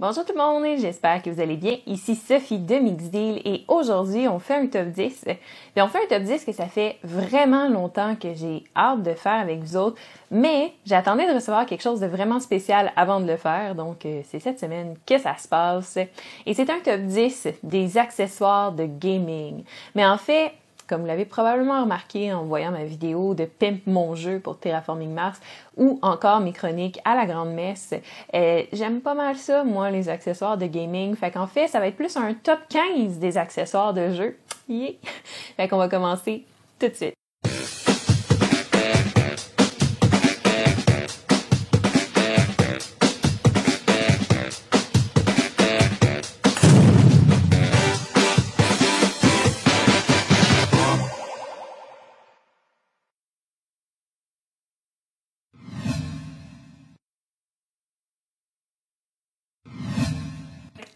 Bonjour tout le monde, j'espère que vous allez bien. Ici Sophie de Mixdeal et aujourd'hui on fait un top 10. Et on fait un top 10 que ça fait vraiment longtemps que j'ai hâte de faire avec vous autres, mais j'attendais de recevoir quelque chose de vraiment spécial avant de le faire, donc c'est cette semaine que ça se passe. Et c'est un top 10 des accessoires de gaming. Mais en fait, comme vous l'avez probablement remarqué en voyant ma vidéo de Pimp mon jeu pour Terraforming Mars ou encore mes chroniques à la grande messe, j'aime pas mal ça, moi, les accessoires de gaming. Fait qu'en fait, ça va être plus un top 15 des accessoires de jeu. Yeah! Fait qu'on va commencer tout de suite.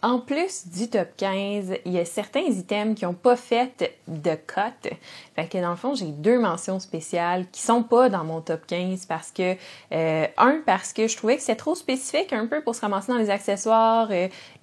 En plus du top 15, il y a certains items qui n'ont pas fait de cut. Fait que dans le fond, j'ai deux mentions spéciales qui sont pas dans mon top 15 parce que, parce que je trouvais que c'est trop spécifique un peu pour se ramasser dans les accessoires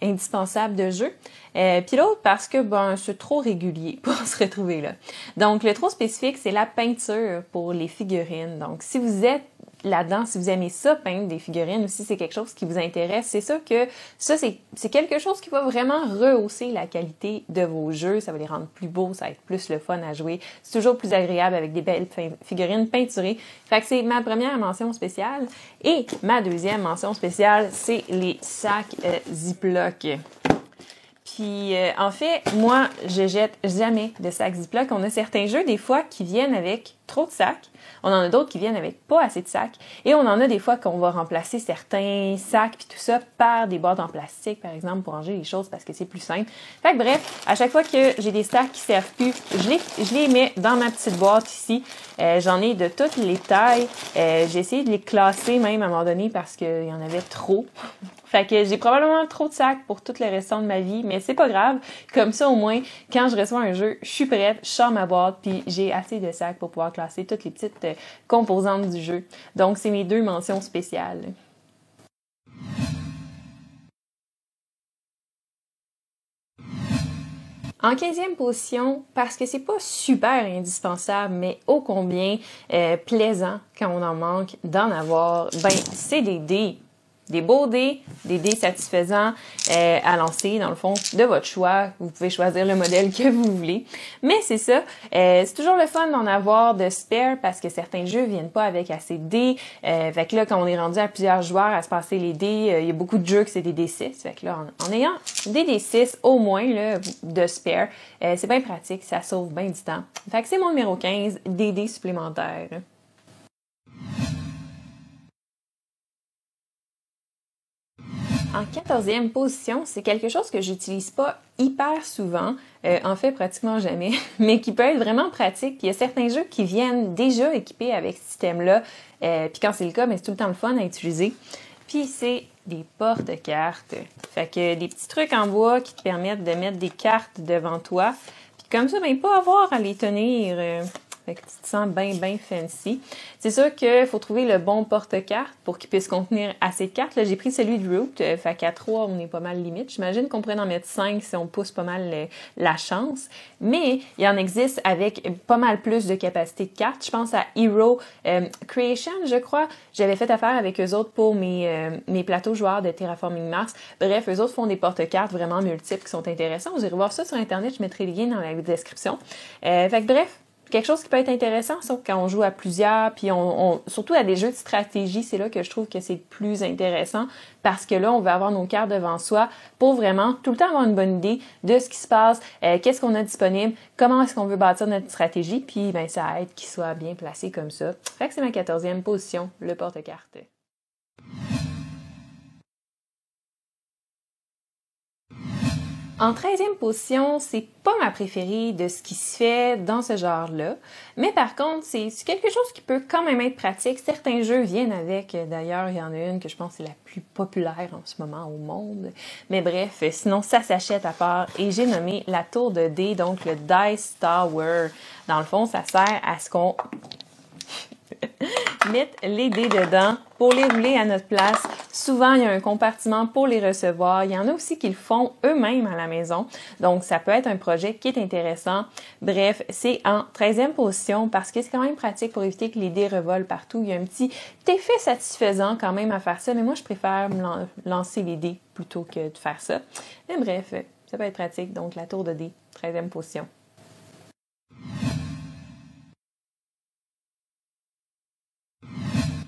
indispensables de jeu. Puis l'autre parce que, c'est trop régulier pour se retrouver là. Donc, le trop spécifique, c'est la peinture pour les figurines. Donc, si vous êtes là-dedans, si vous aimez ça, peindre des figurines, ou si c'est quelque chose qui vous intéresse, c'est sûr que ça, c'est quelque chose qui va vraiment rehausser la qualité de vos jeux. Ça va les rendre plus beaux, ça va être plus le fun à jouer. C'est toujours plus agréable avec des belles figurines peinturées. Fait que c'est ma première mention spéciale. Et ma deuxième mention spéciale, c'est les sacs Ziploc. Puis, en fait, moi, je jette jamais de sacs Ziploc. On a certains jeux, des fois, qui viennent avec trop de sacs. On en a d'autres qui viennent avec pas assez de sacs. Et on en a des fois qu'on va remplacer certains sacs puis tout ça par des boîtes en plastique, par exemple, pour ranger les choses parce que c'est plus simple. Fait que bref, à chaque fois que j'ai des sacs qui servent plus, je les mets dans ma petite boîte ici. J'en ai de toutes les tailles. J'ai essayé de les classer même à un moment donné parce qu'il y en avait trop. Fait que j'ai probablement trop de sacs pour tout le restant de ma vie, mais c'est pas grave. Comme ça, au moins, quand je reçois un jeu, je suis prête, je sors ma boîte, puis j'ai assez de sacs pour pouvoir classer toutes les petites composantes du jeu. Donc, c'est mes deux mentions spéciales. En 15e position, parce que c'est pas super indispensable, mais ô combien plaisant quand on en manque d'en avoir, c'est des dés. Des beaux dés, des dés satisfaisants à lancer, dans le fond, de votre choix. Vous pouvez choisir le modèle que vous voulez. Mais c'est ça, c'est toujours le fun d'en avoir de spare parce que certains jeux viennent pas avec assez de dés. Fait que là, quand on est rendu à plusieurs joueurs à se passer les dés, il y a beaucoup de jeux que c'est des D6. Fait que là, en ayant des D6 au moins là, de spare, c'est bien pratique, ça sauve bien du temps. Fait que c'est mon numéro 15, des dés supplémentaires. En 14e position, c'est quelque chose que j'utilise pas hyper souvent, en fait pratiquement jamais, mais qui peut être vraiment pratique. Puis il y a certains jeux qui viennent déjà équipés avec ce système-là, puis quand c'est le cas, c'est tout le temps le fun à utiliser. Puis c'est des porte-cartes. Fait que des petits trucs en bois qui te permettent de mettre des cartes devant toi, puis comme ça, pas avoir à les tenir. Fait que tu te sens bien fancy. C'est sûr qu'il faut trouver le bon porte-carte pour qu'il puisse contenir assez de cartes. Là, j'ai pris celui de Root. Fait qu'à 3, on est pas mal limite. J'imagine qu'on pourrait en mettre 5 si on pousse pas mal la chance. Mais il en existe avec pas mal plus de capacité de cartes. Je pense à Hero Creation, je crois. J'avais fait affaire avec eux autres pour mes plateaux joueurs de Terraforming Mars. Bref, eux autres font des porte-cartes vraiment multiples qui sont intéressants. Vous irez voir ça sur Internet. Je mettrai les liens dans la description. Fait que bref, quelque chose qui peut être intéressant, sauf quand on joue à plusieurs, puis surtout à des jeux de stratégie, c'est là que je trouve que c'est plus intéressant, parce que là, on va avoir nos cartes devant soi pour vraiment tout le temps avoir une bonne idée de ce qui se passe, qu'est-ce qu'on a disponible, comment est-ce qu'on veut bâtir notre stratégie, puis ça aide qu'il soit bien placé comme ça. Fait que c'est ma 14e position, le porte-carte. En 13e position, c'est pas ma préférée de ce qui se fait dans ce genre-là. Mais par contre, c'est quelque chose qui peut quand même être pratique. Certains jeux viennent avec. D'ailleurs, il y en a une que je pense c'est la plus populaire en ce moment au monde. Mais bref, sinon, ça s'achète à part. Et j'ai nommé la tour de dés, donc le Dice Tower. Dans le fond, ça sert à ce qu'on mette les dés dedans pour les rouler à notre place Souvent, il y a un compartiment pour les recevoir. Il y en a aussi qui le font eux-mêmes à la maison. Donc, ça peut être un projet qui est intéressant. Bref, c'est en 13e position parce que c'est quand même pratique pour éviter que les dés revolent partout. Il y a un petit effet satisfaisant quand même à faire ça, mais moi, je préfère lancer les dés plutôt que de faire ça. Mais bref, ça peut être pratique. Donc, la tour de dés, 13e position.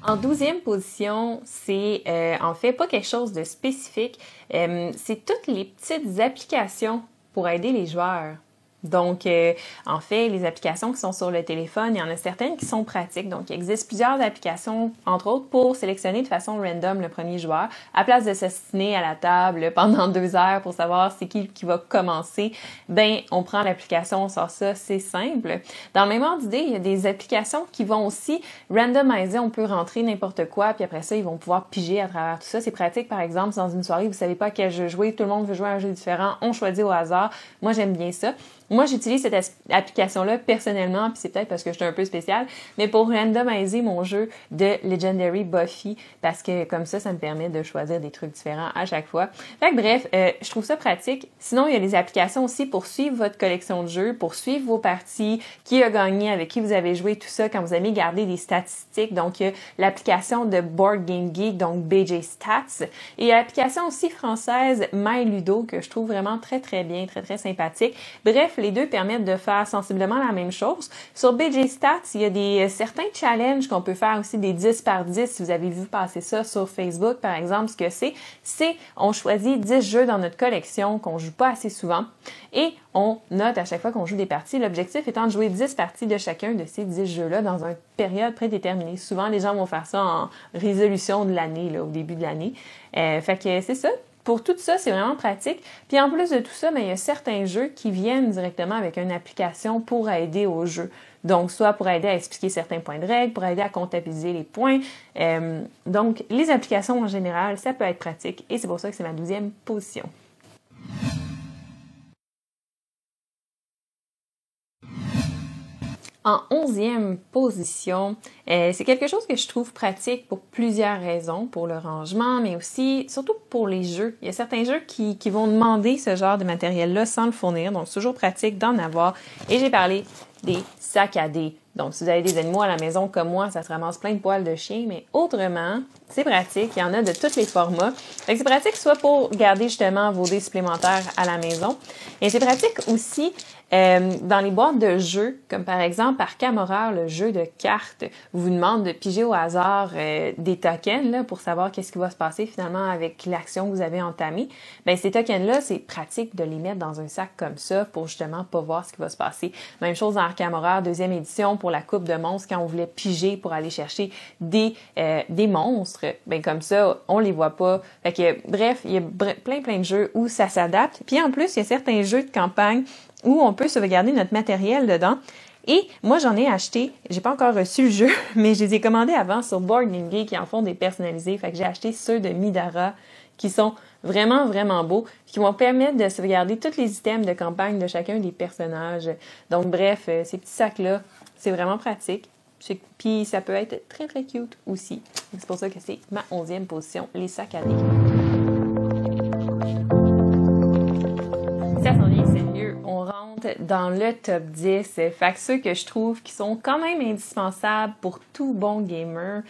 En 12e position, c'est en fait pas quelque chose de spécifique, c'est toutes les petites applications pour aider les joueurs. Donc, en fait, les applications qui sont sur le téléphone, il y en a certaines qui sont pratiques. Donc, il existe plusieurs applications, entre autres, pour sélectionner de façon random le premier joueur. À place de s'assiner à la table pendant 2 heures pour savoir c'est qui va commencer, ben, on prend l'application, on sort ça, c'est simple. Dans le même ordre d'idée, il y a des applications qui vont aussi randomiser. On peut rentrer n'importe quoi, puis après ça, ils vont pouvoir piger à travers tout ça. C'est pratique, par exemple, dans une soirée, vous savez pas quel jeu jouer, tout le monde veut jouer à un jeu différent, on choisit au hasard. Moi, j'aime bien ça. Moi, j'utilise cette application-là personnellement, puis c'est peut-être parce que je suis un peu spéciale, mais pour randomiser mon jeu de Legendary Buffy, parce que comme ça me permet de choisir des trucs différents à chaque fois. Fait que bref, je trouve ça pratique. Sinon, il y a les applications aussi pour suivre votre collection de jeux, pour suivre vos parties, qui a gagné, avec qui vous avez joué, tout ça, quand vous aimez garder des statistiques. Donc, il y a l'application de Board Game Geek, donc BJ Stats, et l'application aussi française My Ludo, que je trouve vraiment très, très bien, très, très sympathique. Bref, les deux permettent de faire sensiblement la même chose. Sur BJ Stats, il y a certains challenges qu'on peut faire aussi, des 10 par 10. Si vous avez vu passer ça sur Facebook, par exemple, ce que c'est on choisit 10 jeux dans notre collection qu'on joue pas assez souvent et on note à chaque fois qu'on joue des parties. L'objectif étant de jouer 10 parties de chacun de ces 10 jeux-là dans une période prédéterminée. Souvent, les gens vont faire ça en résolution de l'année, là, au début de l'année. Fait que c'est ça. Pour tout ça, c'est vraiment pratique. Puis en plus de tout ça, il y a certains jeux qui viennent directement avec une application pour aider au jeu. Donc, soit pour aider à expliquer certains points de règle, pour aider à comptabiliser les points. Donc, les applications en général, ça peut être pratique et c'est pour ça que c'est ma 12e position. En 11e position, c'est quelque chose que je trouve pratique pour plusieurs raisons, pour le rangement, mais aussi, surtout pour les jeux. Il y a certains jeux qui vont demander ce genre de matériel-là sans le fournir, donc c'est toujours pratique d'en avoir. Et j'ai parlé des sacs à dés. Donc, si vous avez des animaux à la maison comme moi, ça se ramasse plein de poils de chien, mais autrement, c'est pratique. Il y en a de tous les formats. Fait que c'est pratique soit pour garder justement vos dés supplémentaires à la maison, et c'est pratique aussi dans les boîtes de jeux, comme par exemple Arkham Horror, le jeu de cartes, vous demande de piger au hasard des tokens là, pour savoir qu'est-ce qui va se passer finalement avec l'action que vous avez entamée. Ben ces tokens-là, c'est pratique de les mettre dans un sac comme ça pour justement pas voir ce qui va se passer. Même chose dans Arkham Horror, 2e édition pour la coupe de monstres, quand on voulait piger pour aller chercher des monstres, ben comme ça, on les voit pas. Fait que bref, il y a plein de jeux où ça s'adapte. Puis en plus, il y a certains jeux de campagne où on peut sauvegarder notre matériel dedans. Et moi, j'en ai acheté, j'ai pas encore reçu le jeu, mais je les ai commandés avant sur Board Game Geek qui en font des personnalisés. Fait que j'ai acheté ceux de Midara qui sont vraiment, vraiment beaux, qui vont permettre de sauvegarder tous les items de campagne de chacun des personnages. Donc bref, ces petits sacs-là, c'est vraiment pratique. Puis ça peut être très, très cute aussi. C'est pour ça que c'est ma 11e position, les sacs à dés. Ça s'en vient, c'est mieux. On rentre dans le top 10. Fait que ceux que je trouve qui sont quand même indispensables pour tout bon gamer.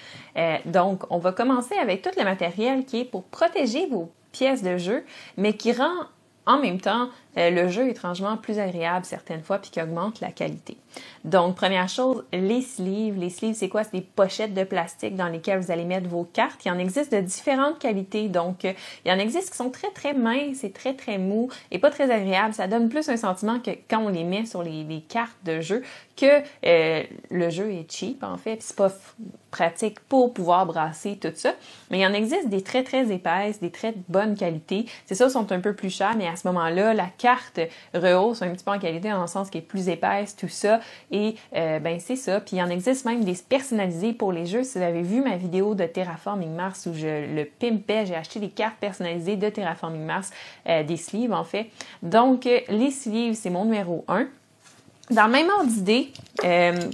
Donc, on va commencer avec tout le matériel qui est pour protéger vos pièces de jeu, mais qui rend en même temps le jeu étrangement plus agréable certaines fois puis qui augmente la qualité. Donc, première chose, les sleeves. Les sleeves, c'est quoi? C'est des pochettes de plastique dans lesquelles vous allez mettre vos cartes. Il y en existe de différentes qualités. Donc, il y en existe qui sont très, très minces et très, très mous et pas très agréables. Ça donne plus un sentiment que quand on les met sur les cartes de jeu que le jeu est cheap, en fait. Puis c'est pas pratique pour pouvoir brasser tout ça. Mais il y en existe des très, très épaisses, des très bonnes qualités. C'est ça, sont un peu plus chers, mais à ce moment-là, la carte rehausse un petit peu en qualité dans le sens qu'elle est plus épaisse, tout ça. Et ben c'est ça. Puis il en existe même des personnalisés pour les jeux. Si vous avez vu ma vidéo de Terraforming Mars où je le pimpais, j'ai acheté des cartes personnalisées de Terraforming Mars, des sleeves en fait. Donc les sleeves, c'est mon numéro 1. Dans le même ordre d'idée,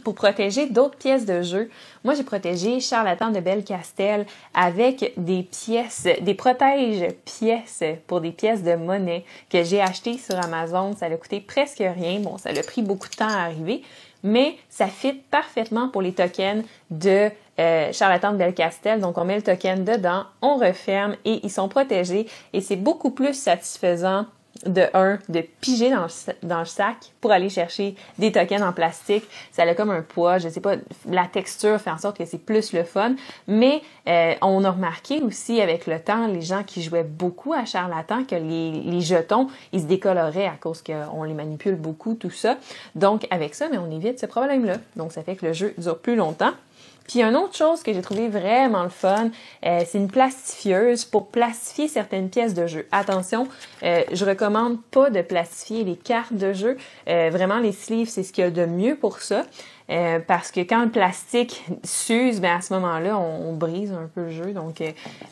pour protéger d'autres pièces de jeu, moi j'ai protégé Charlatan de Belcastel avec des pièces, des protège-pièces pour des pièces de monnaie que j'ai achetées sur Amazon. Ça a coûté presque rien. Bon, ça a pris beaucoup de temps à arriver, mais ça fit parfaitement pour les tokens de Charlatan de Belcastel. Donc, on met le token dedans, on referme et ils sont protégés. Et c'est beaucoup plus satisfaisant de piger dans le sac pour aller chercher des tokens en plastique. Ça a comme un poids, je sais pas, la texture fait en sorte que c'est plus le fun. Mais on a remarqué aussi avec le temps, les gens qui jouaient beaucoup à Charlatan, que les jetons, ils se décoloraient à cause qu'on les manipule beaucoup, tout ça. Donc, avec ça, mais on évite ce problème-là. Donc, ça fait que le jeu dure plus longtemps. Puis une autre chose que j'ai trouvé vraiment le fun, c'est une plastifieuse pour plastifier certaines pièces de jeu. Attention, je recommande pas de plastifier les cartes de jeu. Vraiment, les sleeves, c'est ce qu'il y a de mieux pour ça. Parce que quand le plastique s'use, ben à ce moment-là, on brise un peu le jeu. Donc,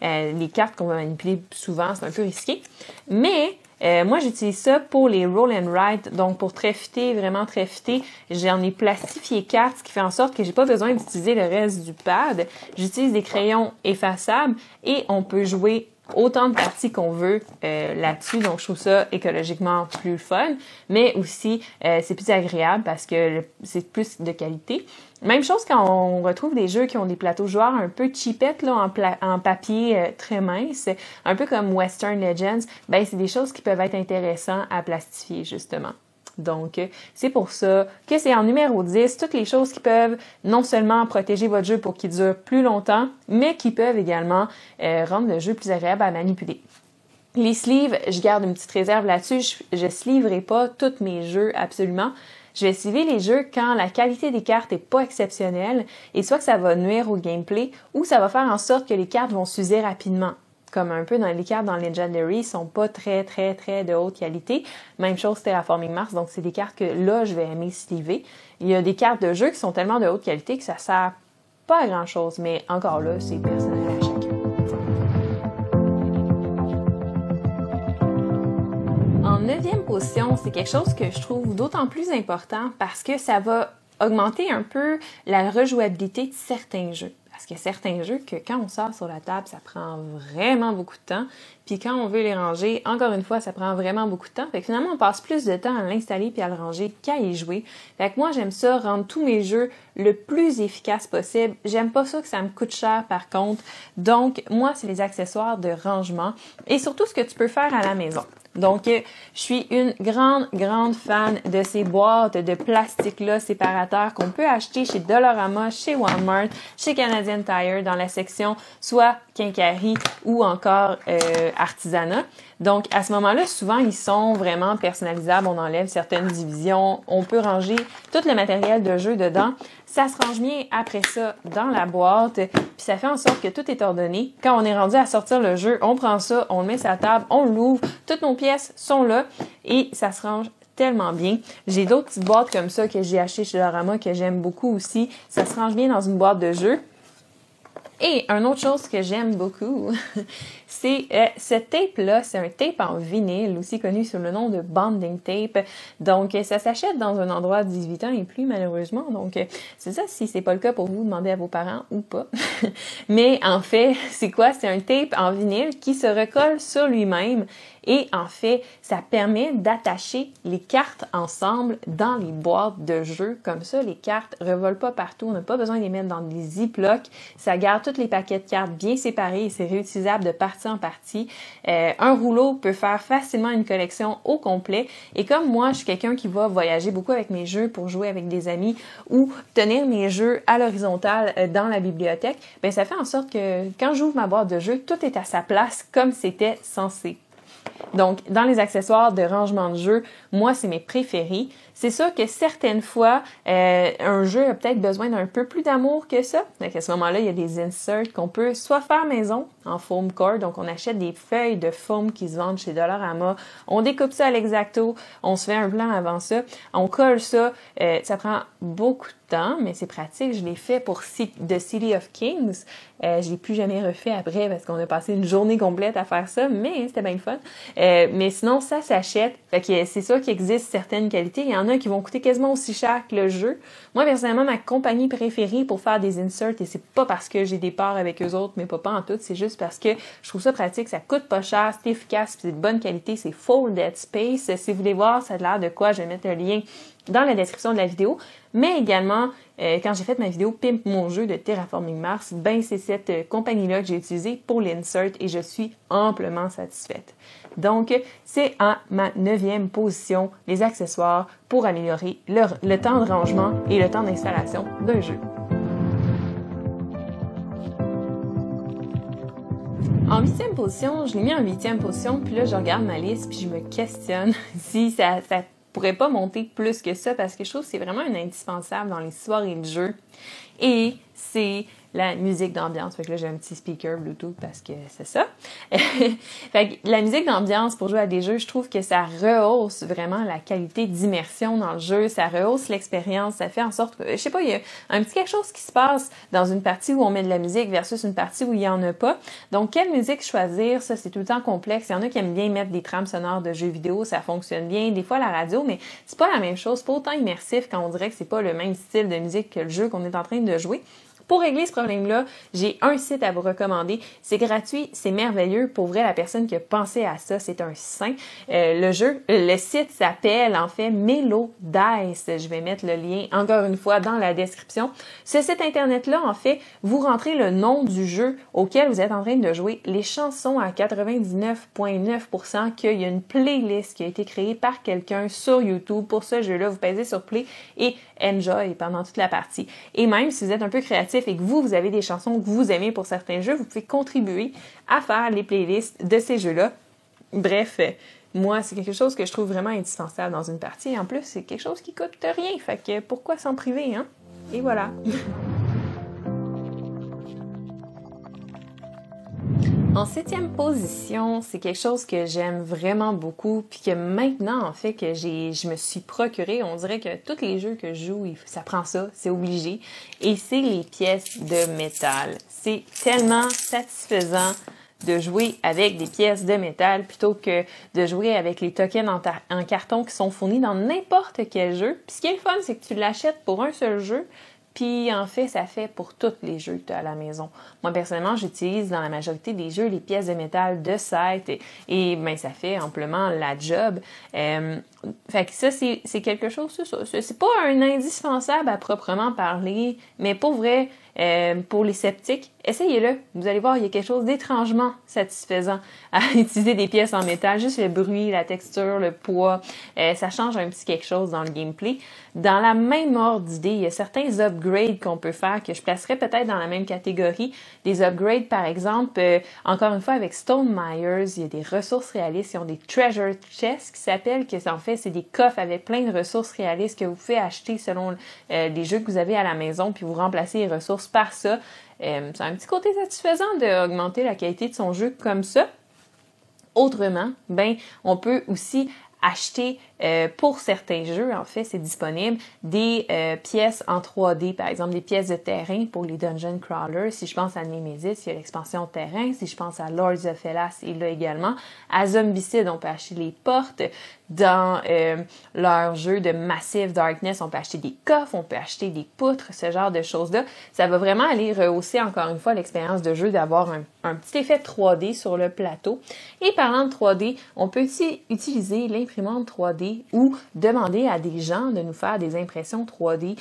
les cartes qu'on va manipuler souvent, c'est un peu risqué. Mais moi, j'utilise ça pour les roll and write, donc pour tréfiter, vraiment tréfiter. J'en ai plastifié 4, ce qui fait en sorte que j'ai pas besoin d'utiliser le reste du pad. J'utilise des crayons effaçables et on peut jouer autant de parties qu'on veut là-dessus. Donc, je trouve ça écologiquement plus fun, mais aussi c'est plus agréable parce que c'est plus de qualité. Même chose quand on retrouve des jeux qui ont des plateaux joueurs un peu cheapettes là, en papier très mince, un peu comme Western Legends, ben c'est des choses qui peuvent être intéressantes à plastifier justement. Donc, c'est pour ça que c'est en numéro 10, toutes les choses qui peuvent non seulement protéger votre jeu pour qu'il dure plus longtemps, mais qui peuvent également rendre le jeu plus agréable à manipuler. Les sleeves, je garde une petite réserve là-dessus. Je sleeverai pas tous mes jeux absolument. Je vais sleever les jeux quand la qualité des cartes est pas exceptionnelle et soit que ça va nuire au gameplay ou ça va faire en sorte que les cartes vont s'user rapidement. Comme un peu dans les cartes dans Legendary, sont pas très de haute qualité. Même chose Terraforming Mars, donc c'est des cartes que là, je vais aimer sleever. Il y a des cartes de jeu qui sont tellement de haute qualité que ça sert pas à grand chose, mais encore là, c'est personnel à chacun. En 9e position, c'est quelque chose que je trouve d'autant plus important parce que ça va augmenter un peu la rejouabilité de certains jeux. Parce qu'il y a certains jeux que quand on sort sur la table, ça prend vraiment beaucoup de temps. Puis quand on veut les ranger, encore une fois, ça prend vraiment beaucoup de temps. Fait que finalement, on passe plus de temps à l'installer puis à le ranger qu'à y jouer. Fait que moi, j'aime ça, rendre tous mes jeux le plus efficace possible. J'aime pas ça que ça me coûte cher par contre. Donc, moi, c'est les accessoires de rangement et surtout ce que tu peux faire à la maison. Donc, je suis une grande fan de ces boîtes de plastique-là séparateurs qu'on peut acheter chez Dollarama, chez Walmart, chez Canadian Tire dans la section soit quincaillerie ou encore artisanat. Donc, à ce moment-là, souvent, ils sont vraiment personnalisables. On enlève certaines divisions. On peut ranger tout le matériel de jeu dedans. Ça se range bien après ça dans la boîte. Puis ça fait en sorte que tout est ordonné. Quand on est rendu à sortir le jeu, on prend ça, on le met sur la table, on l'ouvre. Toutes nos pièces sont là et ça se range tellement bien. J'ai d'autres petites boîtes comme ça que j'ai achetées chez Dollarama que j'aime beaucoup aussi. Ça se range bien dans une boîte de jeu. Et une autre chose que j'aime beaucoup, c'est ce tape-là. C'est un tape en vinyle, aussi connu sous le nom de bonding tape. Donc, ça s'achète dans un endroit de 18 ans et plus, malheureusement. Donc, c'est ça, si c'est pas le cas pour vous, demandez à vos parents ou pas. Mais en fait, c'est quoi? C'est un tape en vinyle qui se recolle sur lui-même. Et en fait, ça permet d'attacher les cartes ensemble dans les boîtes de jeu. Comme ça, les cartes revolent pas partout. On n'a pas besoin de les mettre dans des ziplocs. Ça garde tous les paquets de cartes bien séparés et c'est réutilisable de partie en partie. Un rouleau peut faire facilement une collection au complet. Et comme moi, je suis quelqu'un qui va voyager beaucoup avec mes jeux pour jouer avec des amis ou tenir mes jeux à l'horizontale dans la bibliothèque, ben ça fait en sorte que quand j'ouvre ma boîte de jeu, tout est à sa place comme c'était censé. Donc, dans les accessoires de rangement de jeu, moi, c'est mes préférés. C'est sûr que certaines fois, un jeu a peut-être besoin d'un peu plus d'amour que ça. Donc, à ce moment-là, il y a des inserts qu'on peut soit faire maison en foam core. Donc, on achète des feuilles de foam qui se vendent chez Dollarama. On découpe ça à l'exacto. On se fait un plan avant ça. On colle ça. Ça prend beaucoup de temps, mais c'est pratique. Je l'ai fait pour The City of Kings. Je l'ai plus jamais refait après parce qu'on a passé une journée complète à faire ça, mais c'était bien le fun. Mais sinon, ça s'achète. Fait que c'est sûr qu'il existe certaines qualités. Il y en a qui vont coûter quasiment aussi cher que le jeu. Moi, personnellement, ma compagnie préférée pour faire des inserts, et c'est pas parce que j'ai des parts avec eux autres, mais pas en tout, c'est juste parce que je trouve ça pratique, ça coûte pas cher, c'est efficace, c'est de bonne qualité, c'est Folded Space. Si vous voulez voir, ça a l'air de quoi, je vais mettre un lien dans la description de la vidéo, mais également, quand j'ai fait ma vidéo Pimp mon jeu de Terraforming Mars, ben c'est cette compagnie-là que j'ai utilisée pour l'insert et je suis amplement satisfaite. Donc, c'est en ma 9e position, les accessoires pour améliorer le temps de rangement et le temps d'installation d'un jeu. En 8e position, je l'ai mis en 8e position, puis là, je regarde ma liste, puis je me questionne si ça pourrait pas monter plus que ça, parce que je trouve que c'est vraiment un indispensable dans les soirées de jeu. Et c'est la musique d'ambiance. Fait que là, j'ai un petit speaker Bluetooth parce que c'est ça. Fait que la musique d'ambiance pour jouer à des jeux, je trouve que ça rehausse vraiment la qualité d'immersion dans le jeu, ça rehausse l'expérience, ça fait en sorte que, je sais pas, il y a un petit quelque chose qui se passe dans une partie où on met de la musique versus une partie où il y en a pas. Donc, quelle musique choisir? Ça, c'est tout le temps complexe. Il y en a qui aiment bien mettre des trames sonores de jeux vidéo, ça fonctionne bien. Des fois, la radio, mais c'est pas la même chose. C'est pas autant immersif quand on dirait que c'est pas le même style de musique que le jeu qu'on est en train de jouer. Pour régler ce problème-là, j'ai un site à vous recommander. C'est gratuit, c'est merveilleux. Pour vrai, la personne qui a pensé à ça, c'est un saint. Le site s'appelle en fait Melodice. Je vais mettre le lien encore une fois dans la description. Ce site internet-là, en fait, vous rentrez le nom du jeu auquel vous êtes en train de jouer, les chansons à 99,9%, qu'il y a une playlist qui a été créée par quelqu'un sur YouTube pour ce jeu-là. Vous pèsez sur Play et Enjoy pendant toute la partie. Et même si vous êtes un peu créatif et que vous avez des chansons que vous aimez pour certains jeux, vous pouvez contribuer à faire les playlists de ces jeux-là. Bref, moi, c'est quelque chose que je trouve vraiment indispensable dans une partie. Et en plus, c'est quelque chose qui coûte rien. Fait que pourquoi s'en priver, hein? Et voilà. En 7e position, c'est quelque chose que j'aime vraiment beaucoup, puis que maintenant, en fait, que je me suis procuré, on dirait que tous les jeux que je joue, ça prend ça, c'est obligé, et c'est les pièces de métal. C'est tellement satisfaisant de jouer avec des pièces de métal plutôt que de jouer avec les tokens en carton qui sont fournis dans n'importe quel jeu. Puis ce qui est le fun, c'est que tu l'achètes pour un seul jeu, puis en fait, ça fait pour tous les jeux que tu as à la maison. Moi, personnellement, j'utilise dans la majorité des jeux les pièces de métal de site et ben, ça fait amplement la job. Fait que ça, c'est quelque chose, c'est pas un indispensable à proprement parler, mais pour vrai, pour les sceptiques, essayez-le. Vous allez voir, il y a quelque chose d'étrangement satisfaisant à utiliser des pièces en métal. Juste le bruit, la texture, le poids, ça change un petit quelque chose dans le gameplay. Dans la même ordre d'idée, il y a certains upgrades qu'on peut faire que je placerais peut-être dans la même catégorie. Des upgrades, par exemple, encore une fois, avec Stone Myers, il y a des ressources réalistes. Ils ont des treasure chests qui s'appellent, que en fait, c'est des coffres avec plein de ressources réalistes que vous pouvez acheter selon les jeux que vous avez à la maison, puis vous remplacez les ressources par ça. C'est un petit côté satisfaisant d'augmenter la qualité de son jeu comme ça. Autrement, ben, on peut aussi acheter pour certains jeux, en fait, c'est disponible, des pièces en 3D, par exemple des pièces de terrain pour les Dungeon Crawlers. Si je pense à Nemesis, il y a l'expansion terrain. Si je pense à Lords of Hellas, il y a également. À Zombicide, on peut acheter les portes. Dans leur jeu de Massive Darkness, on peut acheter des coffres, on peut acheter des poutres, ce genre de choses-là. Ça va vraiment aller rehausser encore une fois l'expérience de jeu, d'avoir un petit effet 3D sur le plateau. Et parlant de 3D, on peut aussi utiliser l'imprimante 3D ou demander à des gens de nous faire des impressions 3D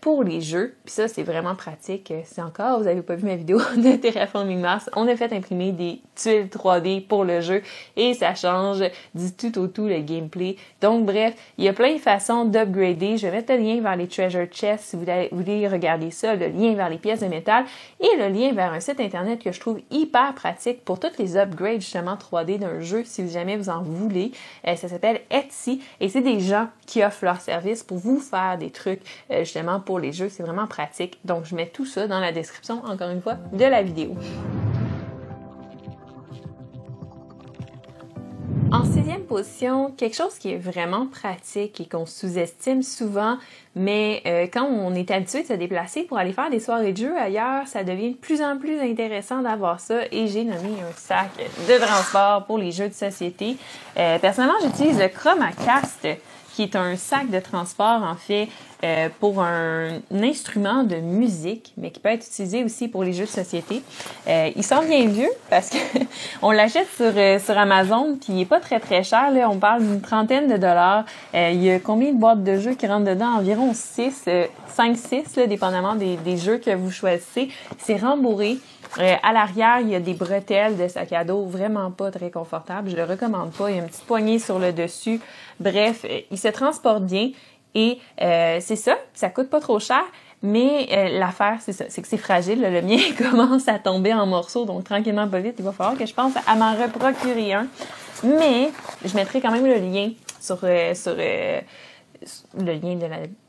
pour les jeux. Puis ça, c'est vraiment pratique. Si encore vous n'avez pas vu ma vidéo de Terraforming Mars, on a fait imprimer des tuiles 3D pour le jeu et ça change du tout au tout le gameplay. Donc bref, il y a plein de façons d'upgrader. Je vais mettre le lien vers les treasure chests si vous voulez regarder ça, le lien vers les pièces de métal et le lien vers un site internet que je trouve hyper pratique pour toutes les upgrades justement 3D d'un jeu si jamais vous en voulez. Ça s'appelle Etsy et c'est des gens qui offrent leur service pour vous faire des trucs justement pour les jeux. C'est vraiment pratique. Donc je mets tout ça dans la description, encore une fois, de la vidéo. En 6e position, quelque chose qui est vraiment pratique et qu'on sous-estime souvent, mais quand on est habitué de se déplacer pour aller faire des soirées de jeu ailleurs, ça devient de plus en plus intéressant d'avoir ça et j'ai nommé un sac de transport pour les jeux de société. Personnellement, j'utilise le Chromacast qui est un sac de transport, en fait, pour un instrument de musique, mais qui peut être utilisé aussi pour les jeux de société. Il sent bien vieux parce que on l'achète sur Amazon, puis il est pas très très cher. Là, on parle d'une trentaine de dollars. Il y a combien de boîtes de jeux qui rentrent dedans? Environ 5-6, dépendamment des jeux que vous choisissez. C'est rembourré. À l'arrière, il y a des bretelles de sac à dos, vraiment pas très confortable. Je le recommande pas. Il y a une petite poignée sur le dessus. Bref, il se transporte bien. Et c'est ça coûte pas trop cher, mais l'affaire, c'est ça, c'est que c'est fragile. Le mien commence à tomber en morceaux, donc tranquillement, pas vite, il va falloir que je pense à m'en reprocurer un. Mais je mettrai quand même le lien le lien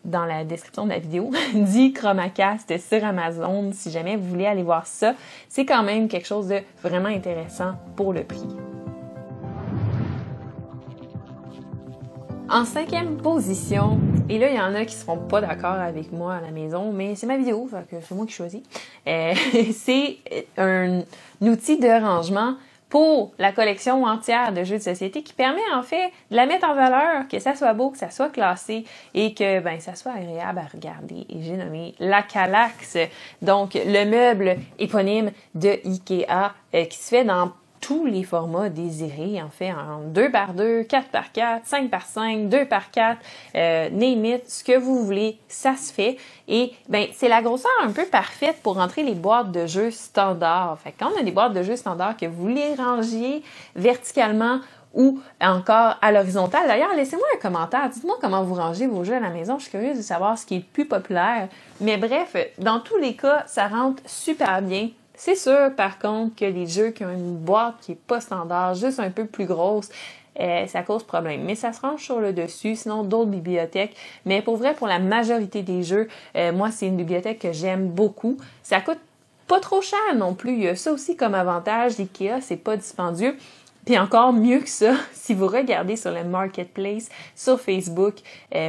dans la description de la vidéo dit Chromacast sur Amazon, si jamais vous voulez aller voir ça. C'est quand même quelque chose de vraiment intéressant pour le prix. En 5e position, et là, il y en a qui seront pas d'accord avec moi à la maison, mais c'est ma vidéo, fait que c'est moi qui choisis. C'est un outil de rangement pour la collection entière de jeux de société qui permet en fait de la mettre en valeur, que ça soit beau, que ça soit classé et que ça soit agréable à regarder. Et j'ai nommé la Kallax, donc le meuble éponyme de Ikea qui se fait dans tous les formats désirés, en fait, en 2x2, 4x4, 5x5, 2x4, name it, ce que vous voulez, ça se fait. Et c'est la grosseur un peu parfaite pour rentrer les boîtes de jeux standards. Fait que quand on a des boîtes de jeux standards, que vous les rangiez verticalement ou encore à l'horizontale. D'ailleurs, laissez-moi un commentaire. Dites-moi comment vous rangez vos jeux à la maison. Je suis curieuse de savoir ce qui est le plus populaire. Mais bref, dans tous les cas, ça rentre super bien. C'est sûr, par contre, que les jeux qui ont une boîte qui est pas standard, juste un peu plus grosse, ça cause problème. Mais ça se range sur le dessus, sinon d'autres bibliothèques. Mais pour vrai, pour la majorité des jeux, moi, c'est une bibliothèque que j'aime beaucoup. Ça coûte pas trop cher non plus. Il y a ça aussi comme avantage. L'IKEA, c'est pas dispendieux. Puis encore mieux que ça, si vous regardez sur le Marketplace, sur Facebook,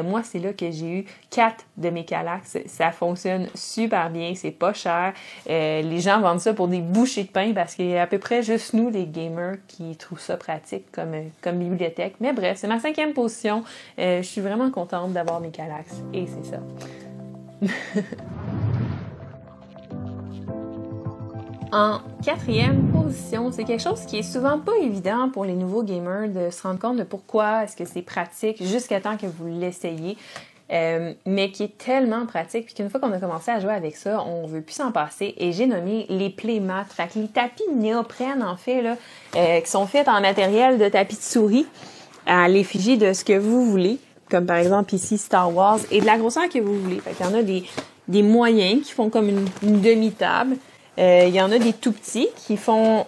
moi, c'est là que j'ai eu 4 de mes Kallax. Ça fonctionne super bien, c'est pas cher. Les gens vendent ça pour des bouchées de pain parce qu'il y a à peu près juste nous, les gamers, qui trouvent ça pratique comme bibliothèque. Mais bref, c'est ma 5e position. Je suis vraiment contente d'avoir mes Kallax et c'est ça. En 4e position, c'est quelque chose qui est souvent pas évident pour les nouveaux gamers de se rendre compte de pourquoi est-ce que c'est pratique jusqu'à temps que vous l'essayez, mais qui est tellement pratique puis qu'une fois qu'on a commencé à jouer avec ça, on veut plus s'en passer. Et j'ai nommé les Playmats, fait que les tapis de néoprène en fait là, qui sont faits en matériel de tapis de souris à l'effigie de ce que vous voulez, comme par exemple ici Star Wars, et de la grosseur que vous voulez. Fait qu'il y en a des moyens qui font comme une demi-table. Il y en a des tout petits qui font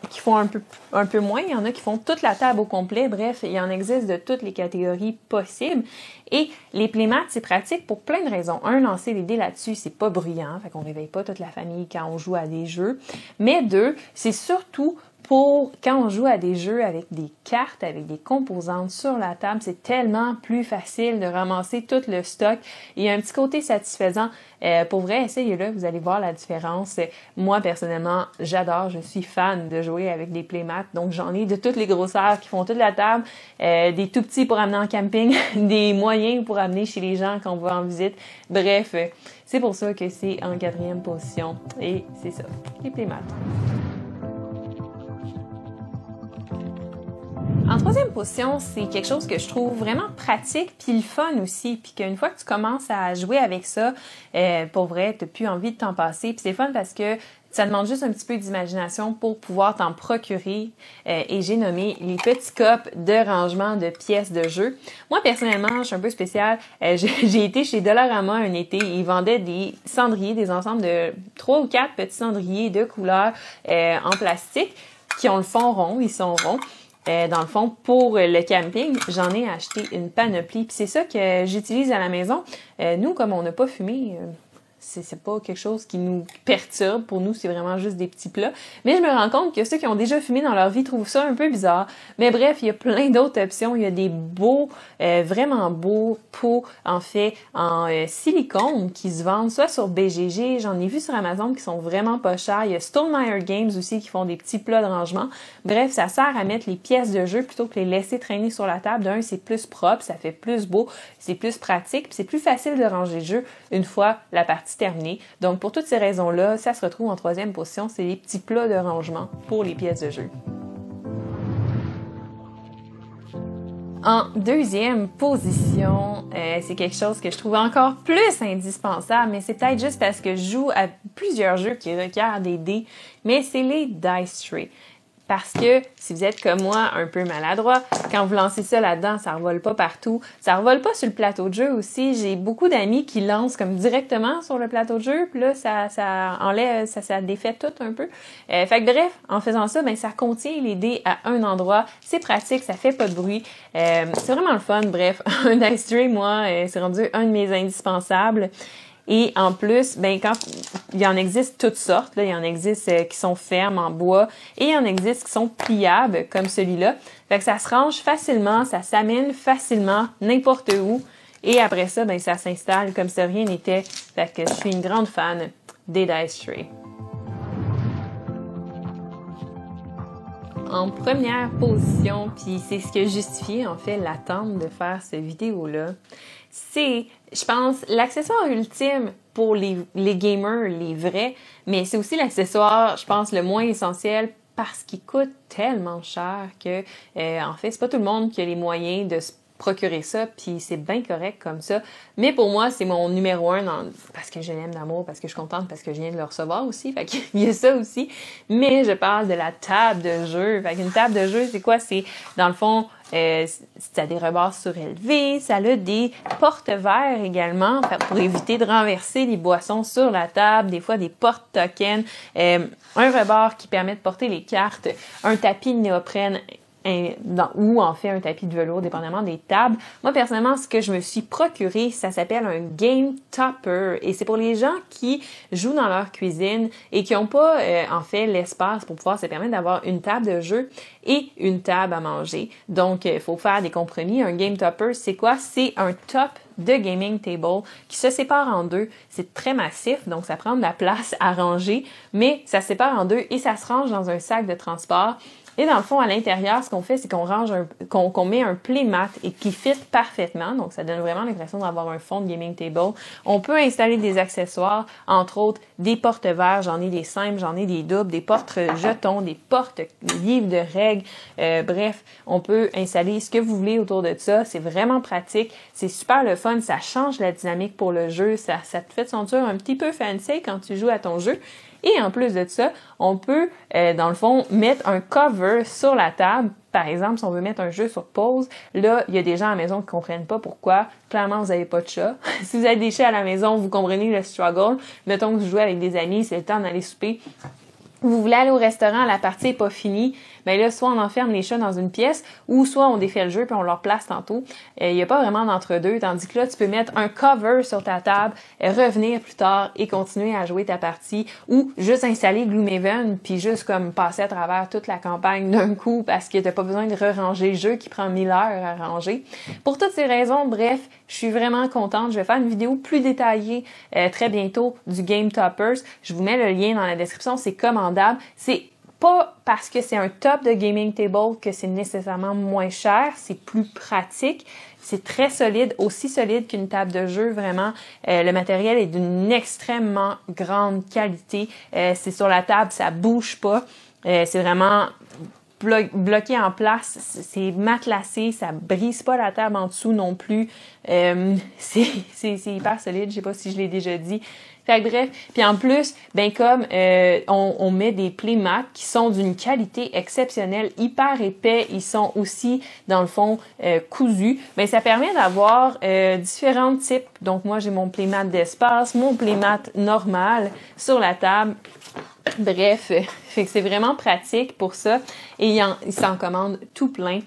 un peu moins. Il y en a qui font toute la table au complet. Bref, il y en existe de toutes les catégories possibles. Et les Playmats, c'est pratique pour plein de raisons. Un, lancer les dés là-dessus, c'est pas bruyant. Fait qu'on réveille pas toute la famille quand on joue à des jeux. Mais deux, c'est surtout pour quand on joue à des jeux avec des cartes, avec des composantes sur la table, c'est tellement plus facile de ramasser tout le stock. Il y a un petit côté satisfaisant. Pour vrai, essayez-le, vous allez voir la différence. Moi, personnellement, j'adore, je suis fan de jouer avec des Playmats. Donc, j'en ai de toutes les grosseurs qui font toute la table, des tout petits pour amener en camping, des moyens pour amener chez les gens quand on va en visite. Bref, c'est pour ça que c'est en 4e position. Et c'est ça, les Playmats. En 3e position, c'est quelque chose que je trouve vraiment pratique puis le fun aussi, puis qu'une fois que tu commences à jouer avec ça, pour vrai, t'as plus envie de t'en passer. Puis c'est fun parce que ça demande juste un petit peu d'imagination pour pouvoir t'en procurer. Et j'ai nommé les petits copes de rangement de pièces de jeu. Moi, personnellement, je suis un peu spéciale. J'ai été chez Dollarama un été. Ils vendaient des cendriers, des ensembles de 3 ou 4 petits cendriers de couleur en plastique qui ont le fond rond. Ils sont ronds. Dans le fond, pour le camping, j'en ai acheté une panoplie. Puis c'est ça que j'utilise à la maison. Nous, comme on n'a pas fumé, c'est pas quelque chose qui nous perturbe. Pour nous, c'est vraiment juste des petits plats. Mais je me rends compte que ceux qui ont déjà fumé dans leur vie trouvent ça un peu bizarre. Mais bref, il y a plein d'autres options. Il y a des beaux, vraiment beaux pots, en fait, en silicone qui se vendent soit sur BGG, j'en ai vu sur Amazon qui sont vraiment pas chers. Il y a Stonemaier Games aussi qui font des petits plats de rangement. Bref, ça sert à mettre les pièces de jeu plutôt que les laisser traîner sur la table. D'un, c'est plus propre, ça fait plus beau, c'est plus pratique, puis c'est plus facile de ranger le jeu une fois la partie terminée. Donc, pour toutes ces raisons-là, ça se retrouve en troisième position, c'est les petits plats de rangement pour les pièces de jeu. En deuxième position, c'est quelque chose que je trouve encore plus indispensable, mais c'est peut-être juste parce que je joue à plusieurs jeux qui requièrent des dés, mais c'est les dice trays. Parce que si vous êtes comme moi, un peu maladroit, quand vous lancez ça là-dedans, ça revole pas partout. Ça revole pas sur le plateau de jeu aussi. J'ai beaucoup d'amis qui lancent comme directement sur le plateau de jeu, puis là, ça enlève, ça défait tout un peu. Fait que bref, en faisant ça, ben ça contient les dés à un endroit. C'est pratique, ça fait pas de bruit. C'est vraiment le fun. Bref, un dice tray, moi, c'est rendu un de mes indispensables. Et en plus, ben quand il en existe toutes sortes, là, il en existe qui sont fermes en bois et il en existe qui sont pliables comme celui-là. Fait que ça se range facilement, ça s'amène facilement n'importe où et après ça, ben ça s'installe comme si rien n'était. Fait que je suis une grande fan des dice trays. En première position, puis c'est ce qui a justifié en fait l'attente de faire cette vidéo-là, c'est, je pense, l'accessoire ultime pour les gamers, les vrais, mais c'est aussi l'accessoire, je pense, le moins essentiel parce qu'il coûte tellement cher que, en fait, c'est pas tout le monde qui a les moyens de se procurer ça, puis c'est bien correct comme ça. Mais pour moi, c'est mon numéro 1 parce que je l'aime d'amour, parce que je suis contente, parce que je viens de le recevoir aussi. Fait qu'il y a ça aussi. Mais je parle de la table de jeu. Fait qu'une table de jeu, c'est quoi? C'est, dans le fond, ça a des rebords surélevés, ça a des porte-verres également pour éviter de renverser les boissons sur la table, des fois des porte-tokens, un rebord qui permet de porter les cartes, un tapis de néoprène ou en fait un tapis de velours, dépendamment des tables. Moi, personnellement, ce que je me suis procuré, ça s'appelle un Game Topper et c'est pour les gens qui jouent dans leur cuisine et qui n'ont pas, en fait, l'espace pour pouvoir se permettre d'avoir une table de jeu et une table à manger. Donc, il faut faire des compromis. Un Game Topper, c'est quoi? C'est un top de gaming table qui se sépare en deux. C'est très massif, donc ça prend de la place à ranger, mais ça se sépare en deux et ça se range dans un sac de transport. Et dans le fond, à l'intérieur, ce qu'on fait, c'est qu'on range qu'on met un playmat et qui fit parfaitement. Donc, ça donne vraiment l'impression d'avoir un fond de gaming table. On peut installer des accessoires, entre autres des porte-verres. J'en ai des simples, j'en ai des doubles, des porte-jetons, des livres de règles. Bref, on peut installer ce que vous voulez autour de ça. C'est vraiment pratique. C'est super le fun. Ça change la dynamique pour le jeu. Ça te fait te sentir un petit peu fancy quand tu joues à ton jeu. Et en plus de ça, on peut, dans le fond, mettre un cover sur la table. Par exemple, si on veut mettre un jeu sur pause, là, il y a des gens à la maison qui comprennent pas pourquoi. Clairement, vous n'avez pas de chat. Si vous avez des chats à la maison, vous comprenez le struggle. Mettons que vous jouez avec des amis, c'est le temps d'aller souper. Vous voulez aller au restaurant, la partie n'est pas finie, ben là, soit on enferme les chats dans une pièce, ou soit on défait le jeu puis on leur place tantôt. Il n'y a pas vraiment d'entre-deux, tandis que là, tu peux mettre un cover sur ta table, revenir plus tard et continuer à jouer ta partie, ou juste installer Gloomhaven puis juste comme passer à travers toute la campagne d'un coup parce que t'as pas besoin de re-ranger le jeu qui prend 1000 heures à ranger. Pour toutes ces raisons, bref, je suis vraiment contente. Je vais faire une vidéo plus détaillée très bientôt du Game Toppers. Je vous mets le lien dans la description, c'est commandable. C'est pas parce que c'est un top de gaming table que c'est nécessairement moins cher, c'est plus pratique. C'est très solide, aussi solide qu'une table de jeu, vraiment. Le matériel est d'une extrêmement grande qualité. C'est sur la table, ça bouge pas. C'est vraiment bloqué en place, c'est matelassé, ça brise pas la table en dessous non plus. C'est hyper solide, je sais pas si je l'ai déjà dit. Fait que bref, puis en plus, ben comme on met des playmats qui sont d'une qualité exceptionnelle, hyper épais, ils sont aussi dans le fond cousus. Ben ça permet d'avoir différents types. Donc moi j'ai mon playmat d'espace, mon playmat normal sur la table. Bref, fait que c'est vraiment pratique pour ça et il s'en commande tout plein.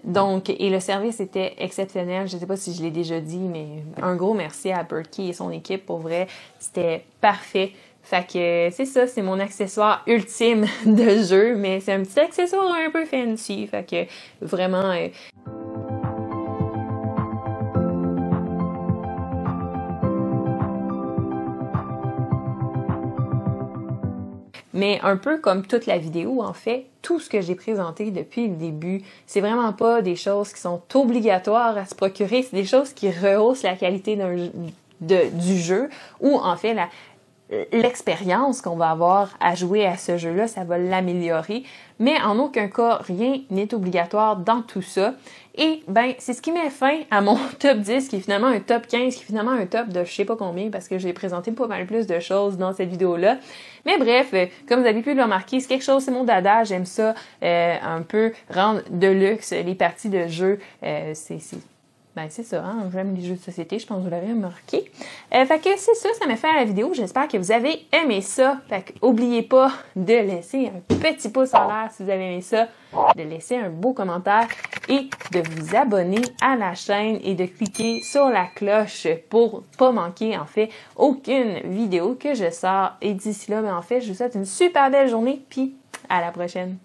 Donc, et le service était exceptionnel. Je sais pas si je l'ai déjà dit, mais un gros merci à Berkey et son équipe. Pour vrai, c'était parfait. Fait que c'est ça, c'est mon accessoire ultime de jeu, mais c'est un petit accessoire un peu fancy. Fait que vraiment... Mais un peu comme toute la vidéo, en fait, tout ce que j'ai présenté depuis le début, c'est vraiment pas des choses qui sont obligatoires à se procurer, c'est des choses qui rehaussent la qualité du jeu, ou en fait l'expérience qu'on va avoir à jouer à ce jeu-là, ça va l'améliorer. Mais en aucun cas, rien n'est obligatoire dans tout ça. Et ben, c'est ce qui met fin à mon top 10, qui est finalement un top 15, qui est finalement un top de je sais pas combien, parce que j'ai présenté pas mal plus de choses dans cette vidéo-là. Mais bref, comme vous avez pu le remarquer, c'est quelque chose, c'est mon dada, j'aime ça un peu rendre de luxe les parties de jeu. C'est ça, hein? J'aime les jeux de société, je pense que vous l'avez remarqué. Fait que c'est ça, ça m'a fait à la vidéo. J'espère que vous avez aimé ça. Fait que n'oubliez pas de laisser un petit pouce en l'air si vous avez aimé ça, de laisser un beau commentaire et de vous abonner à la chaîne et de cliquer sur la cloche pour pas manquer, en fait, aucune vidéo que je sors. Et d'ici là, en fait, je vous souhaite une super belle journée puis à la prochaine.